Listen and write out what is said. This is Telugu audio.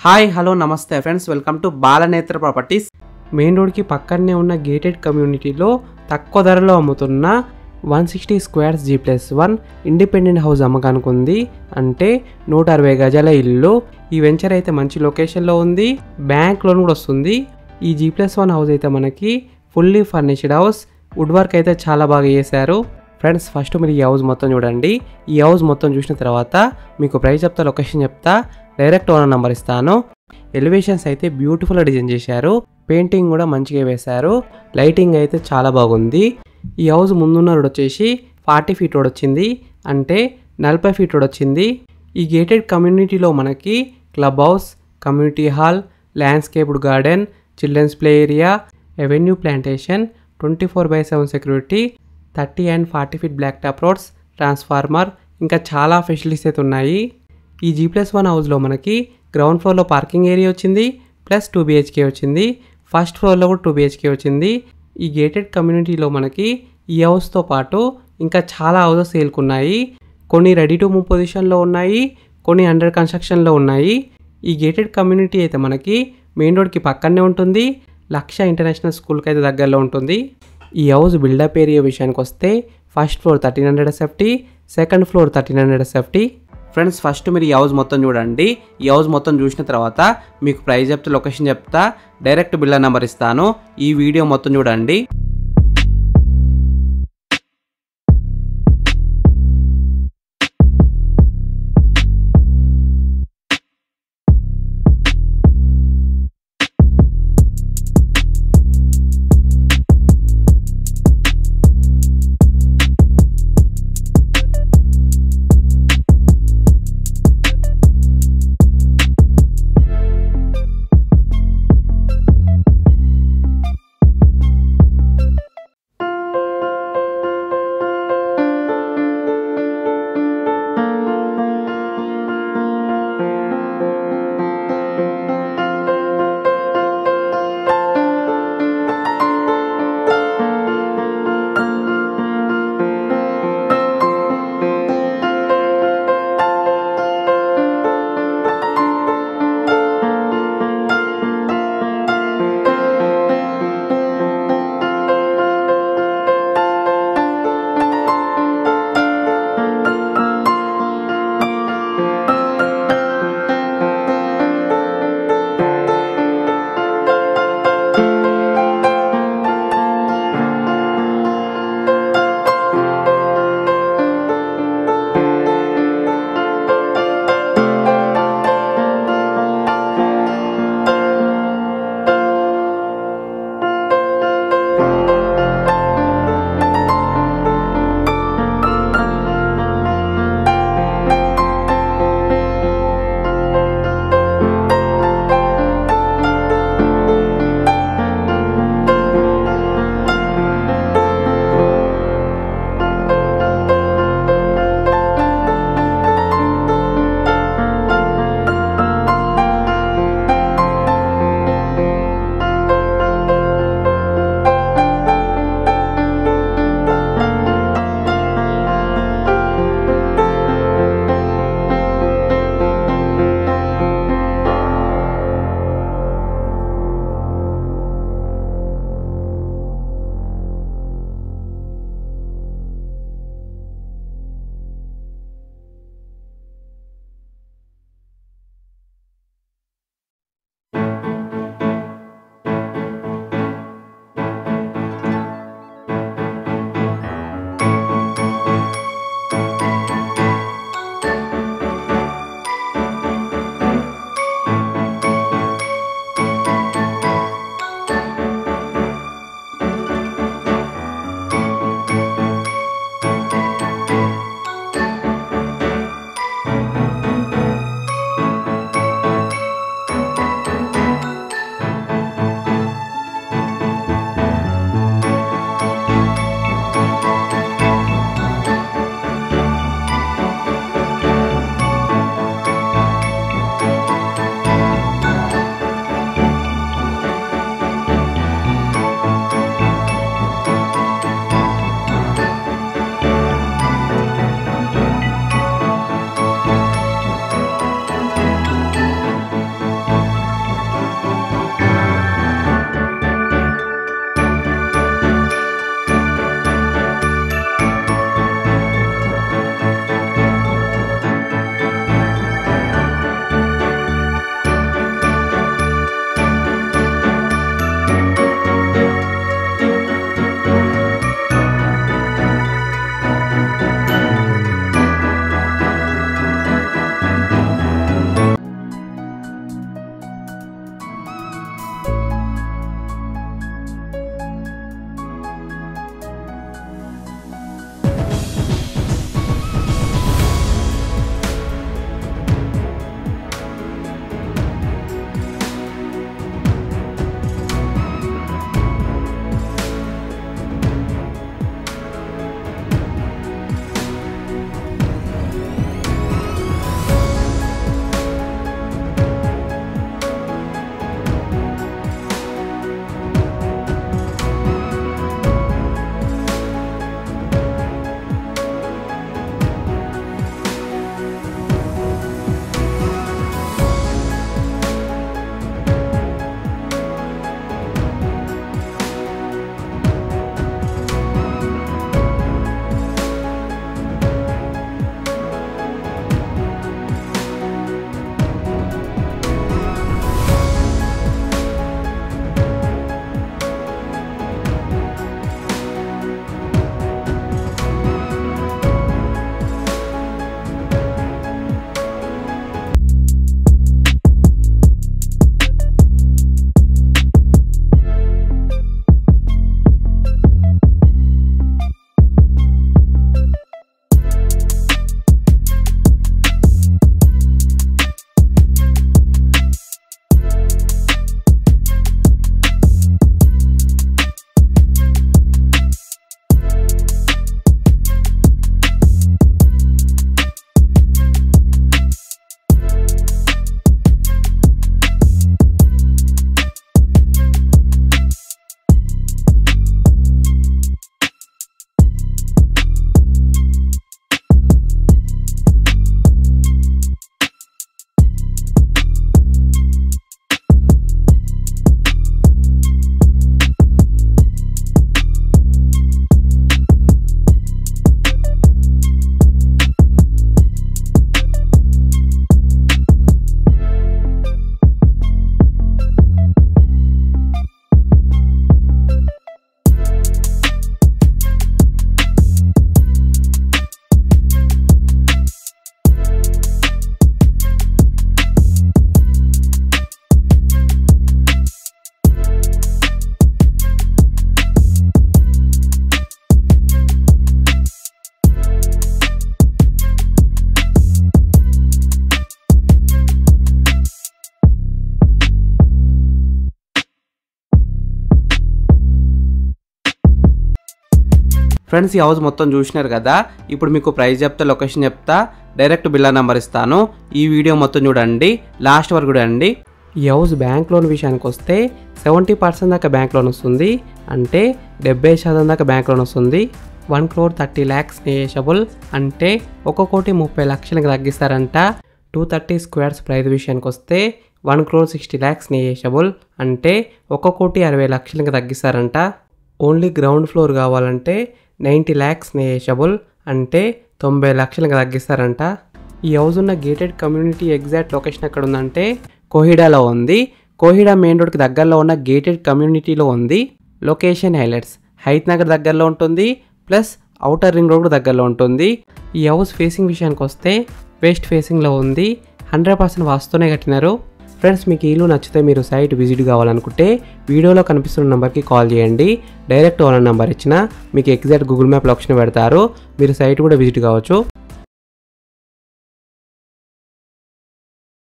హాయ్ హలో నమస్తే friends, welcome to Balanetra properties. Main రోడ్కి పక్కనే ఉన్న గేటెడ్ కమ్యూనిటీలో తక్కువ ధరలో అమ్ముతున్న 160 స్క్వేర్స్ G+1 ఇండిపెండెంట్ హౌస్ అమ్మకానికి ఉంది. అంటే 160 గజాల ఇల్లు. ఈ వెంచర్ అయితే మంచి లొకేషన్లో ఉంది, బ్యాంక్ లోన్ కూడా వస్తుంది. ఈ G+1 హౌస్ అయితే మనకి fully furnished house, wood work అయితే చాలా బాగా చేశారు. ఫ్రెండ్స్, ఫస్ట్ మీరు ఈ హౌస్ మొత్తం చూడండి. ఈ హౌస్ మొత్తం చూసిన తర్వాత మీకు ప్రైస్ చెప్తా, లొకేషన్ చెప్తా, డైరెక్ట్ ఓనర్ నెంబర్ ఇస్తాను. ఎలివేషన్స్ అయితే బ్యూటిఫుల్గా డిజైన్ చేశారు, పెయింటింగ్ కూడా మంచిగా వేశారు, లైటింగ్ అయితే చాలా బాగుంది. ఈ హౌస్ ముందున్న రోడ్ వచ్చేసి 40 ఫీట్ రోడ్ వచ్చింది, అంటే 40 ఫీట్ రోడ్ వచ్చింది. ఈ గేటెడ్ కమ్యూనిటీలో మనకి club house, community hall, landscaped garden, children's play area, avenue plantation, 24/7 security, 30 and 40 feet black top roads, transformer, ఇంకా చాలా ఫెసిలిటీస్ అయితే ఉన్నాయి. ఈ G+1 హౌస్లో మనకి గ్రౌండ్ ఫ్లోర్లో పార్కింగ్ ఏరియా వచ్చింది, ప్లస్ 2 BHK వచ్చింది. ఫస్ట్ ఫ్లోర్లో కూడా 2 BHK వచ్చింది. ఈ గేటెడ్ కమ్యూనిటీలో మనకి ఈ హౌస్తో పాటు ఇంకా చాలా హౌసెస్ సేల్కున్నాయి. కొన్ని రెడీ టు మూవ్ పొజిషన్లో ఉన్నాయి, కొన్ని అండర్ కన్స్ట్రక్షన్లో ఉన్నాయి. ఈ గేటెడ్ కమ్యూనిటీ అయితే మనకి మెయిన్ రోడ్కి పక్కనే ఉంటుంది, లక్ష ఇంటర్నేషనల్ స్కూల్కి అయితే దగ్గరలో ఉంటుంది. ఈ హౌస్ బిల్డప్ ఏరియా విషయానికి వస్తే first floor 1300 SFT, second floor 1300 SFT. Friends, first మీరు ఈ హౌస్ మొత్తం చూడండి. ఈ హౌస్ మొత్తం చూసిన తర్వాత మీకు ప్రైస్ చెప్తా, లొకేషన్ చెప్తా, డైరెక్ట్ బిల్డర్ నెంబర్ ఇస్తాను. ఈ వీడియో మొత్తం చూడండి. ఫ్రెండ్స్ ఈ హౌస్ మొత్తం చూసినారు కదా, ఇప్పుడు మీకు ప్రైస్ చెప్తా, లొకేషన్ చెప్తా, డైరెక్ట్ బిల్లా నెంబర్ ఇస్తాను. ఈ వీడియో మొత్తం చూడండి, లాస్ట్ వరకు చూడండి. ఈ హౌస్ బ్యాంక్ లోన్ విషయానికి వస్తే 70% దాకా బ్యాంక్ లోన్ వస్తుంది, అంటే 70% దాకా బ్యాంక్ లోన్ వస్తుంది. 1,30,00,000 నెగోషియబుల్, అంటే 1,30,00,000కి తగ్గిస్తారంట. 230 స్క్వేర్స్ ప్రైస్ విషయానికి వస్తే 1,60,00,000 నెగోషియబుల్, అంటే 1,60,00,000కి తగ్గిస్తారంట. ఓన్లీ గ్రౌండ్ ఫ్లోర్ కావాలంటే 90 lakhs నెగోషియబుల్, అంటే 90 లక్షలకు తగ్గిస్తారంట. ఈ హౌస్ ఉన్న గేటెడ్ కమ్యూనిటీ ఎగ్జాక్ట్ లొకేషన్ ఎక్కడ ఉందంటే కోహిడాలో ఉంది. కోహిడా మెయిన్ రోడ్కి దగ్గరలో ఉన్న గేటెడ్ కమ్యూనిటీలో ఉంది. లొకేషన్ హైలైట్స్ హైత్ నగర్ దగ్గరలో ఉంటుంది, ప్లస్ ఔటర్ రింగ్ రోడ్ దగ్గరలో ఉంటుంది. ఈ హౌస్ ఫేసింగ్ విషయానికి వస్తే వెస్ట్ ఫేసింగ్లో ఉంది. 100% వాస్తునే కట్టినారు. ఫ్రెండ్స్ మీకు ఇల్లు నచ్చితే మీరు సైట్ విజిట్ కావాలనుకుంటే వీడియోలో కనిపిస్తున్న నెంబర్కి కాల్ చేయండి. డైరెక్ట్ ఓనర్ నెంబర్ ఇచ్చిన మీకు ఎగ్జాక్ట్ గూగుల్ మ్యాప్ లొకేషన్ పెడతారు, మీరు సైట్ కూడా విజిట్ కావచ్చు.